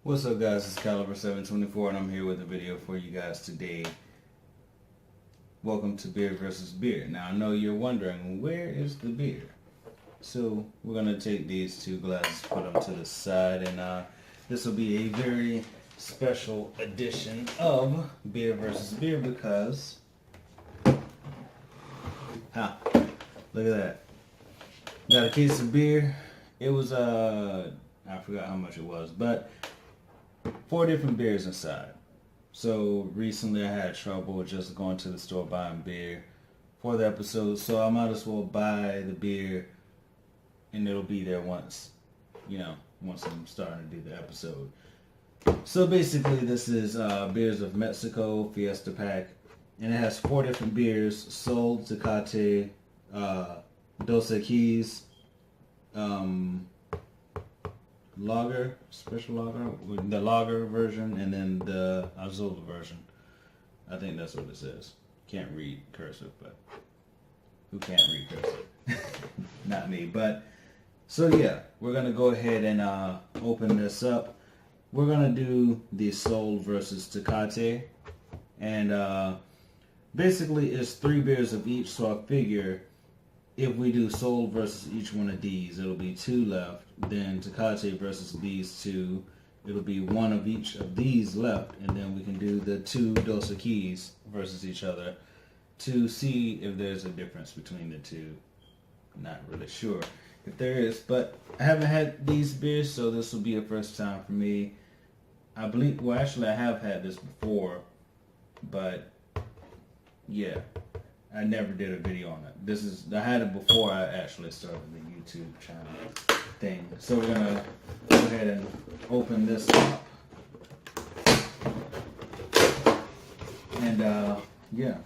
What's up, guys? It's Caliber 724 and I'm here with a video for you guys today. Welcome to Beer versus Beer. Now I know you're wondering, where is the beer? So we're going to take these two glasses, put them to the side, and this will be a very special edition of Beer versus Beer because, look at that. Got a case of beer. It was, I forgot how much it was, but 4 different beers inside. So recently I had trouble just going to the store buying beer for the episode, so I might as well buy the beer and it'll be there once I'm starting to do the episode. So basically this is Beers of Mexico Fiesta pack, and it has 4 different beers: Sol, Tecate, Dos Equis, lager, special lager, the lager version, and then the Azul version. I think that's what it says. Can't read cursive, but who can't read cursive? Not me. But so yeah, we're gonna go ahead and open this up. We're gonna do the Sol versus Tecate, and basically it's 3 beers of each. So I figure if we do Sol versus each one of these, it'll be 2 left. Then Tecate versus these 2, it'll be 1 of each of these left. And then we can do the 2 Dos Equis versus each other to see if there's a difference between the 2. Not really sure if there is, but I haven't had these beers, so this will be a first time for me. I believe, well, actually I have had this before, but yeah, I never did a video on it. I had it before I actually started the YouTube channel thing. So we're gonna go ahead and open this up. And yeah,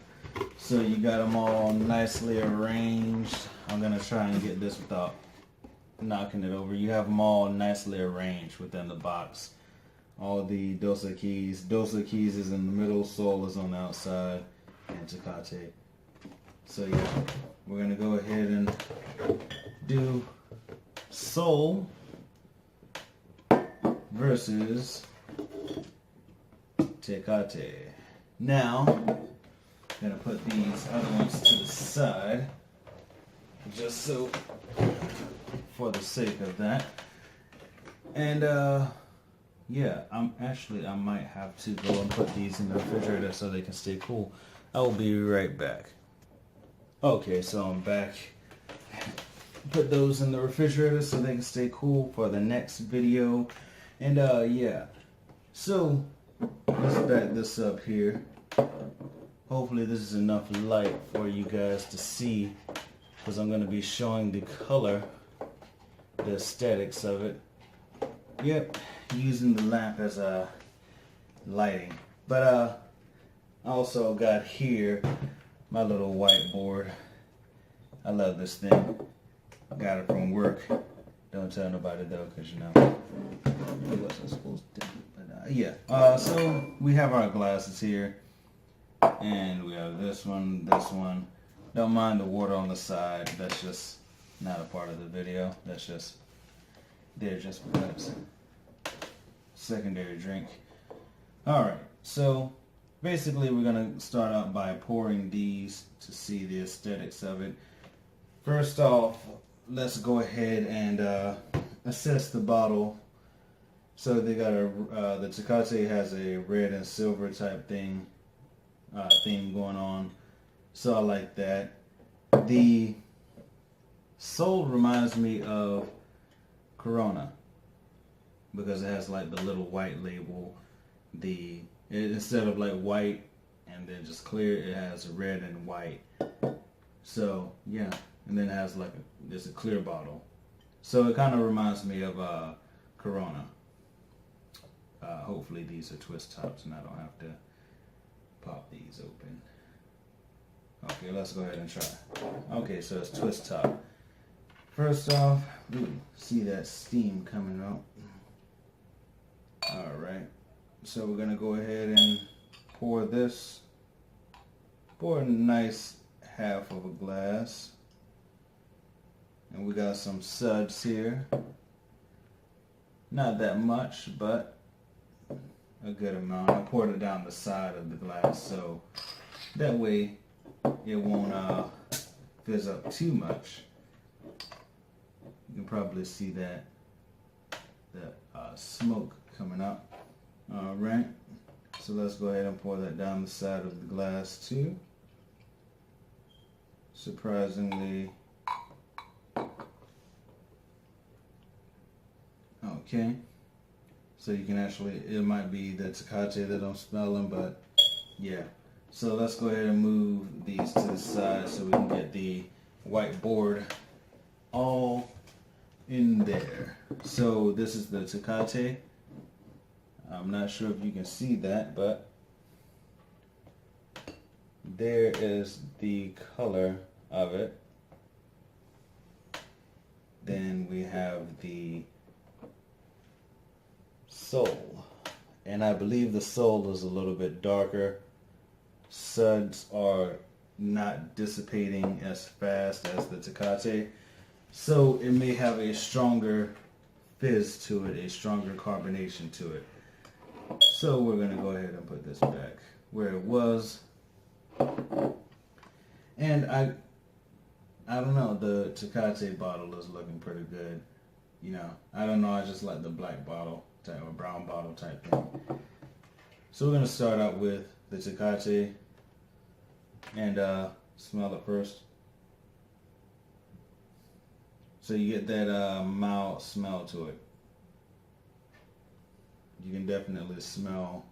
so you got them all nicely arranged. I'm gonna try and get this without knocking it over. You have them all nicely arranged within the box. All the Dos Equis. Dos Equis is in the middle, Sol is on the outside, and Tecate. So yeah, we're gonna go ahead and do Sol versus Tecate. Now, I'm gonna put these other ones to the side, just so, for the sake of that. And yeah, I might have to go and put these in the refrigerator so they can stay cool. I will be right back. Okay, so I'm back. Put those in the refrigerator so they can stay cool for the next video. And yeah, so let's back this up here. Hopefully this is enough light for you guys to see, because I'm going to be showing the color, the aesthetics of it. Yep, using the lamp as a lighting. But I also got here my little whiteboard. I love this thing. Got it from work. Don't tell nobody though, because it wasn't supposed to. But yeah. So we have our glasses here, and we have this one, this one. Don't mind the water on the side. That's just not a part of the video. That's just there just because. Secondary drink. All right. So basically, we're going to start out by pouring these to see the aesthetics of it. First off, let's go ahead and assess the bottle. So they got the Tecate has a red and silver type theme going on. So I like that. The Sol reminds me of Corona, because it has like the little white label. Instead of like white and then just clear, it has red and white. So yeah, and then it has like there's a clear bottle. So it kind of reminds me of Corona. Hopefully these are twist tops and I don't have to pop these open. Okay, let's go ahead and try. Okay, so it's twist top. First off, see that steam coming out. Alright, so we're going to go ahead and pour a nice half of a glass. And we got some suds here. Not that much, but a good amount. I poured it down the side of the glass so that way it won't fizz up too much. You can probably see that smoke coming up. All right, so let's go ahead and pour that down the side of the glass too. Surprisingly, okay. So you can actually, it might be the Tecate that I'm smelling, but yeah. So let's go ahead and move these to the side so we can get the white board all in there. So this is the Tecate. I'm not sure if you can see that, but there is the color of it. Then we have the soul, and I believe the soul is a little bit darker. Suds are not dissipating as fast as the Tecate, so it may have a stronger fizz to it, a stronger carbonation to it. So we're going to go ahead and put this back where it was. And I don't know, the Tecate bottle is looking pretty good. You know, I don't know, I just like the black bottle type or brown bottle type thing. So we're going to start out with the Tecate and smell it first. So you get that mild smell to it. You can definitely smell,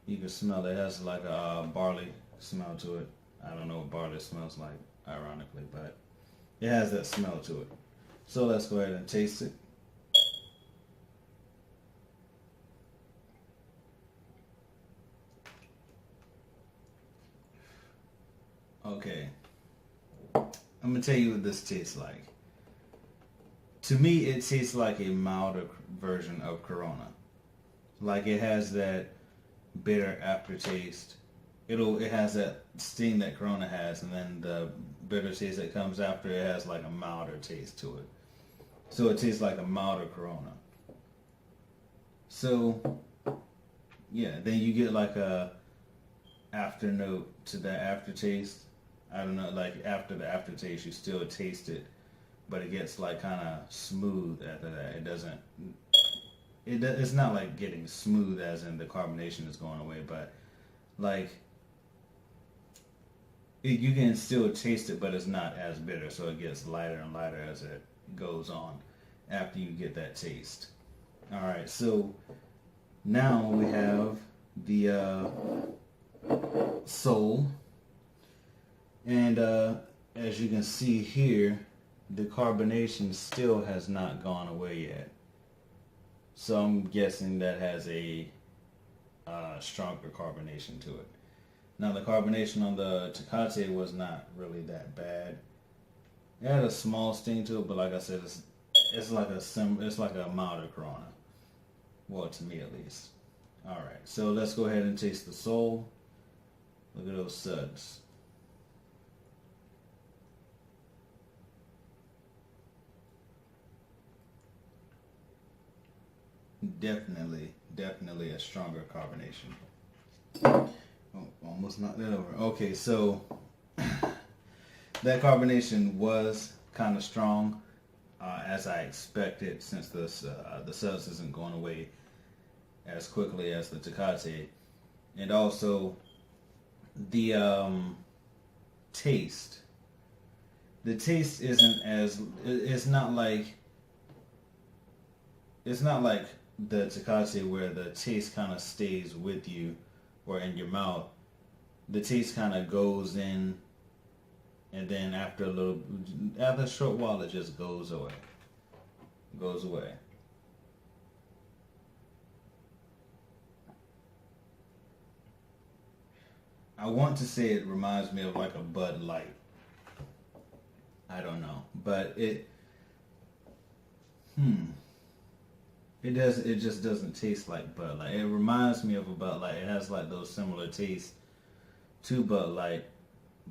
you can smell it has like a barley smell to it. I don't know what barley smells like, ironically, but it has that smell to it. So let's go ahead and taste it. Okay, I'm gonna tell you what this tastes like. To me, it tastes like a milder version of Corona. Like it has that bitter aftertaste. It has that sting that Corona has, and then the bitter taste that comes after it has like a milder taste to it. So it tastes like a milder Corona. So yeah, then you get like a after note to that aftertaste. I don't know, like after the aftertaste, you still taste it, but it gets like kind of smooth after that. It doesn't. It's not like getting smooth as in the carbonation is going away, but like you can still taste it, but it's not as bitter, so it gets lighter and lighter as it goes on after you get that taste. All right, so now we have the soul, and as you can see here, the carbonation still has not gone away yet. So I'm guessing that has a stronger carbonation to it. Now the carbonation on the Tecate was not really that bad. It had a small sting to it, but like I said, it's like a milder Corona. Well, to me at least. All right, so let's go ahead and taste the soul. Look at those suds. Definitely a stronger carbonation. Oh, almost knocked that over. Okay, so that carbonation was kind of strong, as I expected, since the suds isn't going away as quickly as the Tecate, and also the taste. The taste isn't as it's not like the Tecate where the taste kind of stays with you or in your mouth. The taste kind of goes in, and then after a short while, it just goes away. I want to say it reminds me of like a Bud Light. I don't know, but it just doesn't taste like Bud Light. It reminds me of a Bud Light. It has like those similar tastes to Bud Light,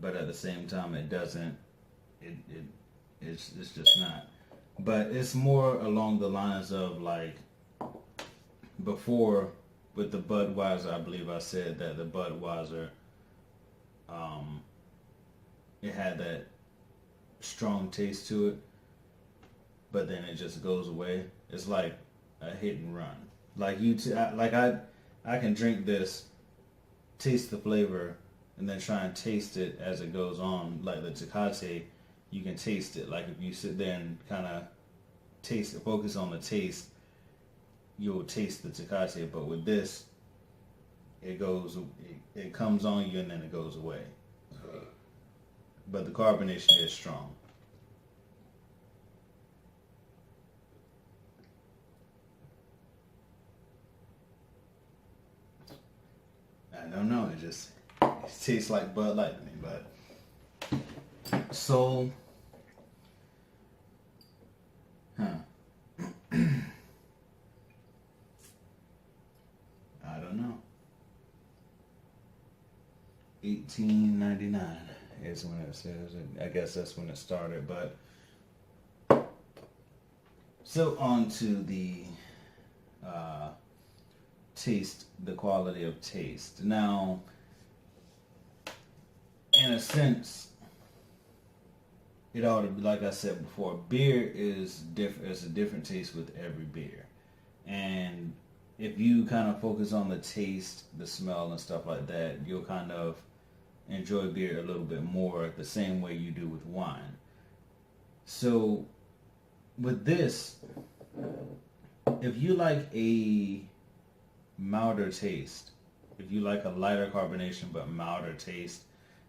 but at the same time it doesn't. It's just not. But it's more along the lines of like before with the Budweiser, I believe I said that the Budweiser, it had that strong taste to it, but then it just goes away. It's like a hit and run. Like I can drink this, taste the flavor, and then try and taste it as it goes on. Like the Tecate, you can taste it. Like if you sit there and kind of taste it, focus on the taste, you'll taste the Tecate. But with this, it comes on you and then it goes away. But the carbonation is strong. I don't know. It tastes like Bud Light to me, but so, huh? I don't know. $18.99 is when it says. I guess that's when it started. But so on to the taste, the quality of taste. Now, in a sense, it ought to be, like I said before, beer is different. It's a different taste with every beer, and if you kind of focus on the taste, the smell, and stuff like that, you'll kind of enjoy beer a little bit more, the same way you do with wine. So, with this, if you like a milder taste, if you like a lighter carbonation but milder taste,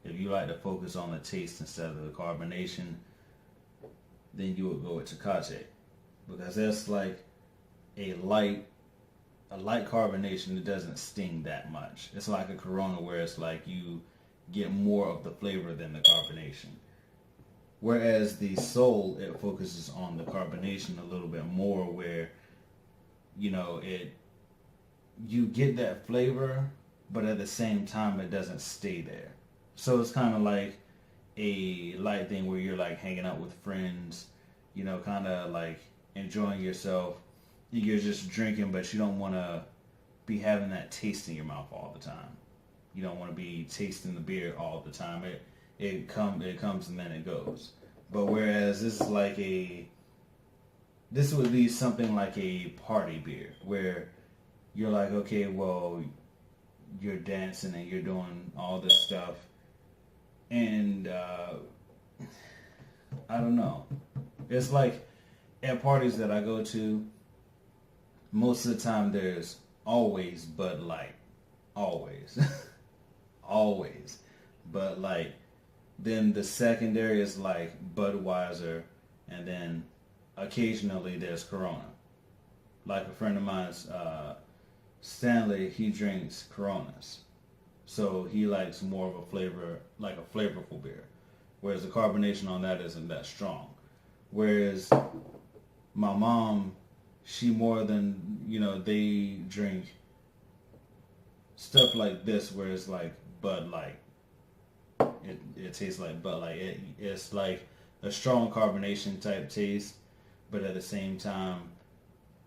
if you like to focus on the taste instead of the carbonation, then you would go with Tecate, because that's like a light carbonation that doesn't sting that much. It's like a Corona where it's like you get more of the flavor than the carbonation. Whereas the Sol, it focuses on the carbonation a little bit more, where you get that flavor, but at the same time it doesn't stay there. So it's kind of like a light thing where you're like hanging out with friends, kind of like enjoying yourself. You're just drinking, but you don't want to be having that taste in your mouth all the time. You don't want to be tasting the beer all the time. It comes and then it goes. But whereas this would be something like a party beer, where you're like, okay, well, you're dancing and you're doing all this stuff, and I don't know. It's like at parties that I go to, most of the time there's always Bud Light, always, always Bud Light. Then the secondary is like Budweiser, and then occasionally there's Corona. Like a friend of mine's, Stanley, he drinks Coronas. So he likes more of a flavor, like a flavorful beer. Whereas the carbonation on that isn't that strong. Whereas my mom, she more than, they drink stuff like this where it's like Bud Light. It tastes like Bud Light. It's like a strong carbonation type taste, but at the same time,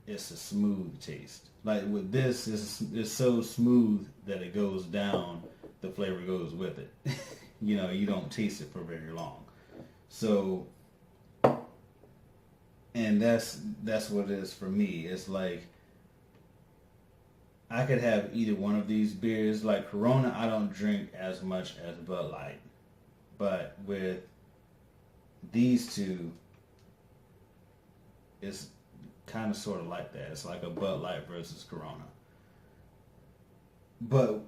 it's a smooth taste. Like with this, it's so smooth that it goes down, the flavor goes with it. You don't taste it for very long. So, and that's what it is for me. It's like I could have either one of these beers. Like Corona, I don't drink as much as Bud Light, but with these two, it's kind of sort of like that. It's like a Bud Light versus Corona. But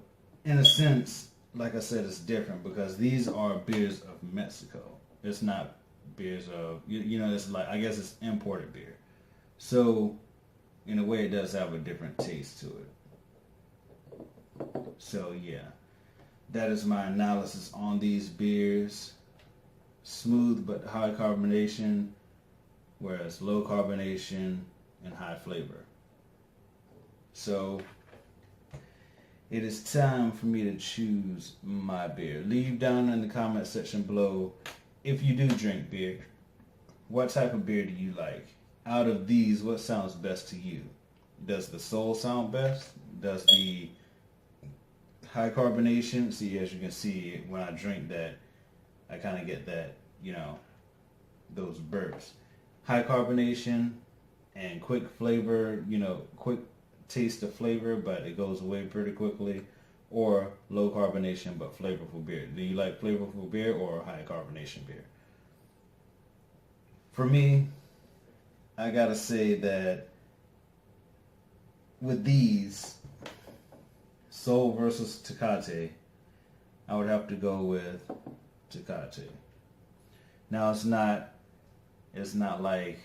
in a sense, like I said, it's different because these are beers of Mexico. It's not beers of, it's like, I guess it's imported beer. So in a way it does have a different taste to it. So yeah, that is my analysis on these beers. Smooth but high carbonation, whereas low carbonation and high flavor. So it is time for me to choose my beer. Leave down in the comment section below, if you do drink beer, what type of beer do you like? Out of these, what sounds best to you? does the Soul sound best? Does the high carbonation? See, as you can see, when I drink that, I kind of get that, those burps. High carbonation and quick flavor, quick taste of flavor, but it goes away pretty quickly. Or low carbonation but flavorful beer. Do you like flavorful beer or high carbonation beer? For me, I gotta say that with these, Soul versus Tecate, I would have to go with Tecate. Now it's not like,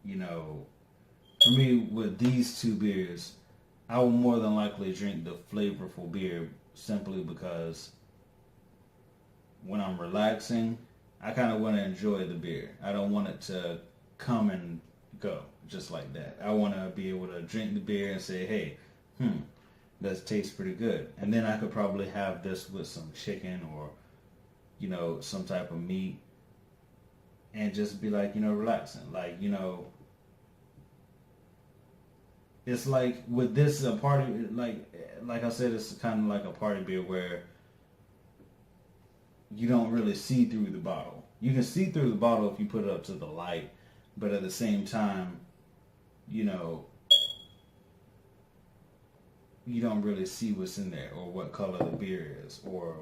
for me with these two beers, I will more than likely drink the flavorful beer simply because when I'm relaxing, I kind of want to enjoy the beer. I don't want it to come and go just like that. I want to be able to drink the beer and say, hey, that tastes pretty good. And then I could probably have this with some chicken or, some type of meat and just be like, relaxing. Like, it's like with this a party, like I said, it's kind of like a party beer where you don't really see through the bottle. You can see through the bottle if you put it up to the light, but at the same time, you don't really see what's in there or what color the beer is or,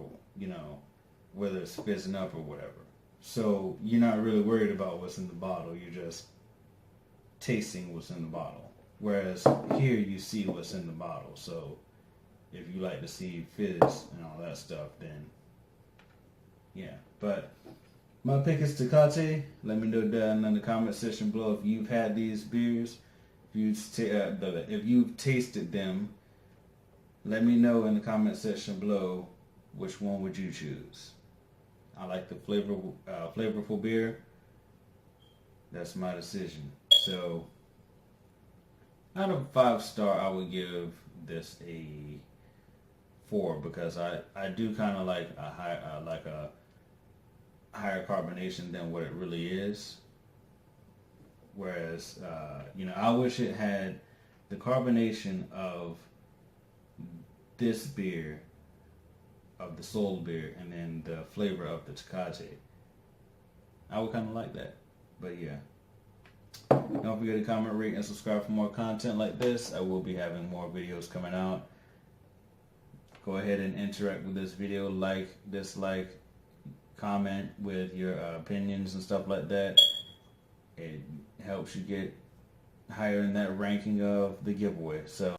whether it's fizzing up or whatever. So you're not really worried about what's in the bottle. You're just tasting what's in the bottle. Whereas here you see what's in the bottle. So if you like to see fizz and all that stuff, then yeah. But my pick is Tecate. Let me know down in the comment section below if you've had these beers. If you've tasted them, let me know in the comment section below which one would you choose. I like the flavorful beer. That's my decision. So out of 5-star, I would give this a 4 because I do kind of like a higher carbonation than what it really is. Whereas, I wish it had the carbonation of this beer, of the Soul beer, and then the flavor of the Tecate. I would kind of like that. But yeah. Don't forget to comment, rate, and subscribe for more content like this. I will be having more videos coming out. Go ahead and interact with this video. Like, dislike, comment with your opinions and stuff like that. It helps you get higher in that ranking of the giveaway. So